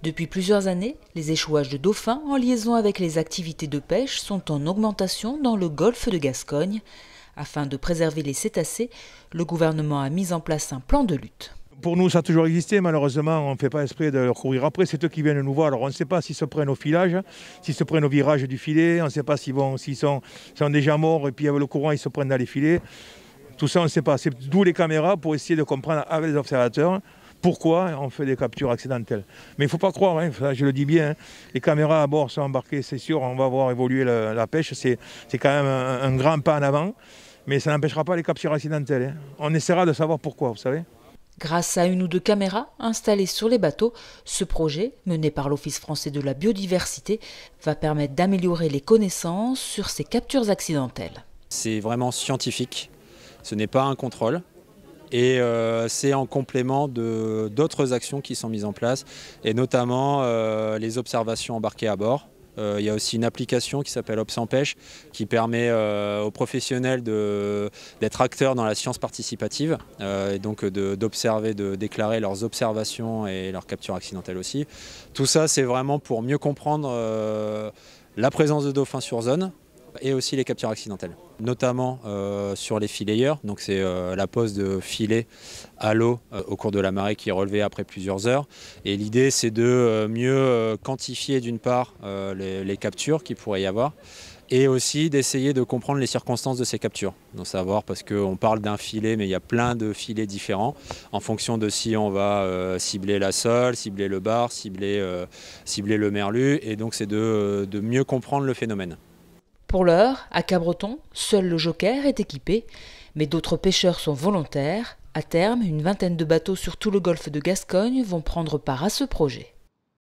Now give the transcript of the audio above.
Depuis plusieurs années, les échouages de dauphins en liaison avec les activités de pêche sont en augmentation dans le golfe de Gascogne. Afin de préserver les cétacés, le gouvernement a mis en place un plan de lutte. Pour nous, ça a toujours existé. Malheureusement, on ne fait pas esprit de leur courir après. C'est eux qui viennent nous voir. Alors, on ne sait pas s'ils se prennent au filage, s'ils se prennent au virage du filet. On ne sait pas s'ils sont déjà morts et puis avec le courant, ils se prennent dans les filets. Tout ça, on ne sait pas. C'est d'où les caméras pour essayer de comprendre avec les observateurs pourquoi on fait des captures accidentelles. Mais il ne faut pas croire, hein, je le dis bien, hein, les caméras à bord sont embarquées, c'est sûr, on va voir évoluer la pêche. C'est quand même un grand pas en avant, mais ça n'empêchera pas les captures accidentelles. Hein. On essaiera de savoir pourquoi, vous savez. Grâce à une ou deux caméras installées sur les bateaux, ce projet, mené par l'Office français de la biodiversité, va permettre d'améliorer les connaissances sur ces captures accidentelles. C'est vraiment scientifique, ce n'est pas un contrôle. Et c'est en complément d'autres actions qui sont mises en place, et notamment les observations embarquées à bord. Il y a aussi une application qui s'appelle ObsEmpêche qui permet aux professionnels d'être acteurs dans la science participative, et donc d'observer, de déclarer leurs observations et leurs captures accidentelles aussi. Tout ça, c'est vraiment pour mieux comprendre la présence de dauphins sur zone, et aussi les captures accidentelles, notamment sur les fileyeurs. Donc c'est la pose de filets à l'eau au cours de la marée qui est relevée après plusieurs heures. Et l'idée, c'est de mieux quantifier d'une part les captures qu'il pourrait y avoir, et aussi d'essayer de comprendre les circonstances de ces captures. Donc savoir, parce qu'on parle d'un filet, mais il y a plein de filets différents, en fonction de si on va cibler la sole, cibler le bar, cibler le merlu, et donc c'est de mieux comprendre le phénomène. Pour l'heure, à Cabreton, seul le Joker est équipé, mais d'autres pêcheurs sont volontaires. À terme, une vingtaine de bateaux sur tout le golfe de Gascogne vont prendre part à ce projet.